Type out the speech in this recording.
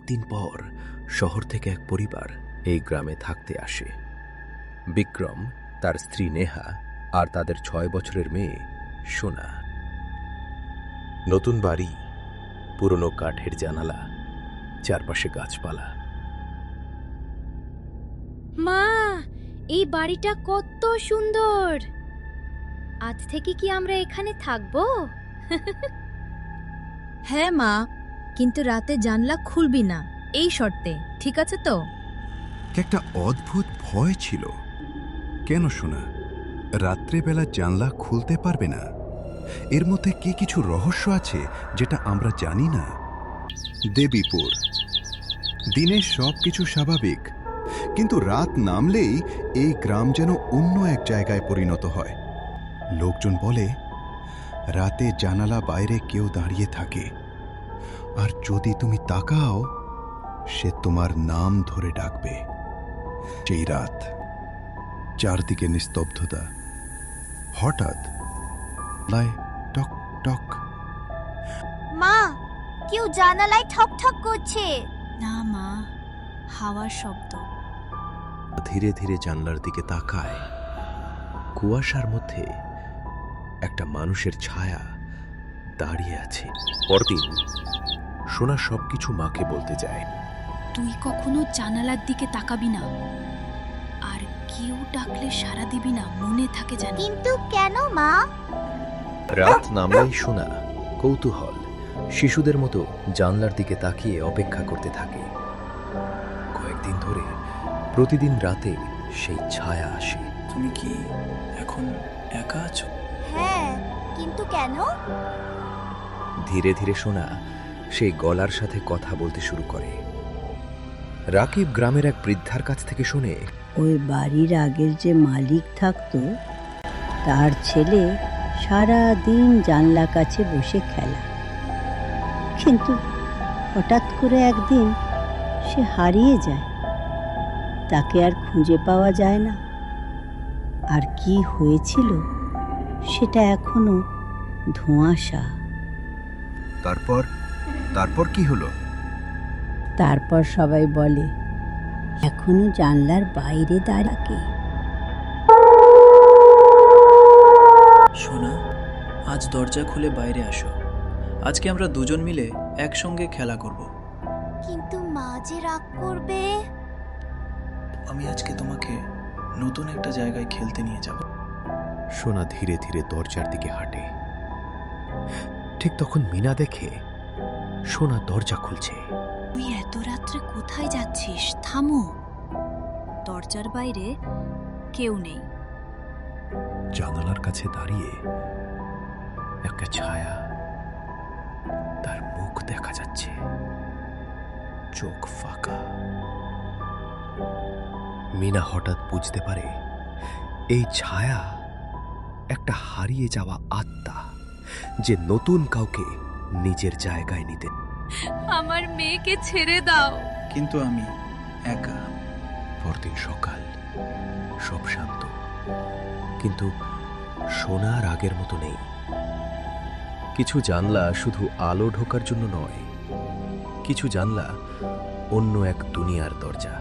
দিন পর শহর থেকে এক পরিবার এই গ্রামে থাকতে আসে। বিক্রম, তার স্ত্রী নেহা আর তাদের 6 বছরের মেয়ে সোনা। নতুন বাড়ি, পুরনো কাঠের জানালা, চারপাশে গাছপালা। মা, এই বাড়িটা কত সুন্দর! আজ থেকে কি আমরা এখানে থাকবো? হ্যাঁ মা, কিন্তু রাতে জানলা খুলবি না, এই শর্তে, ঠিক আছে তো? একটা অদ্ভুত ভয় ছিল। কেন শোনা, রাত্রেবেলা জানলা খুলতে পারবে না? এর মধ্যে কি কিছু রহস্য আছে যেটা আমরা জানি না? দেবীপুর। দিনে সব কিছু স্বাভাবিক, কিন্তু রাত নামলেই এই গ্রাম যেন অন্য এক জায়গায় পরিণত হয়। লোকজন বলে রাতে জানালা বাইরে কেউ দাঁড়িয়ে থাকে, আর যদি তুমি তাকাও সে তোমার নাম ধরে ডাকবে। সেই রাত, চারদিকে নিস্তব্ধতা। হঠাৎ লাই টক টক। মা, কেউ জানালায় ঠক ঠক করছে। না মা, হাওয়ার শব্দ। ধীরে ধীরে জানলার দিকে তাকায়। কুয়াশার মধ্যে একটা মানুষের ছায়া দাঁড়িয়ে আছে। পরদিন সোনা সবকিছু মাকে বলতে যায়। তুই কখনো জানালার দিকে তাকাবি না, আর কেউ ডাকলে সাড়া দিবি না, মনে থাকে জানি। কিন্তু কেন মা? রাত নামলেই সোনা কৌতূহল শিশুদের মতো জানলার দিকে তাকিয়ে অপেক্ষা করতে থাকে। কয়েকদিন ধরে প্রতিদিন রাতে সেই ছায়া আসে। তুমি কি এখন একা আছো? হ্যাঁ, কিন্তু কেন? ধীরে ধীরে সোনা সেই গলার সাথে কথা বলতে শুরু করে। রাকিব গ্রামের এক বৃদ্ধার কাছ থেকে শোনে, ওই বাড়ির আগের যে মালিক থাকতো, তার ছেলে সারা দিন জানলা কাছে বসে খেলা, কিন্তু হঠাৎ করে একদিন সে হারিয়ে যায়। তাকে আর খুঁজে পাওয়া যায় না। আর কি হয়েছিল সেটা এখনো ধোঁয়াশা। তারপর কি হলো? তারপর সবাই বলে এখনো জানলার বাইরে দাঁড়াকে। সোনা, আজ দরজা খুলে বাইরে আসো। আজকে আমরা দুজন মিলে একসঙ্গে খেলা করব। কিন্তু মা যে রাগ করবে। আমি আজকে তোমাকে নতুন একটা জায়গায় খেলতে নিয়ে যাব। সোনা ধীরে ধীরে দরজার দিকে হাঁটে। ঠিক তখন মিনা দেখে সোনা দরজা খুলছে। তুই এত রাত্রে কোথায় যাচ্ছিস? থামো। দরজার বাইরে কেউ নেই। জানালার কাছে দাঁড়িয়ে একটা ছায়া, তার মুখ দেখা যাচ্ছে, চোখ ফাঁকা। মিনা হঠাৎ বুঝতে পারে এই ছায়া একটা হারিয়ে যাওয়া আত্মা, যে নতুন কাউকে নিজের জায়গায় নিতে। আমার মেয়েকে ছেড়ে দাও। কিন্তু আমি একা। পরদিন সকাল, সব শান্ত, কিন্তু সোনা আর আগের মতো নেই। কিছু জানলা শুধু আলো ঢোকার জন্য নয়, কিছু জানলা অন্য এক দুনিয়ার দরজা।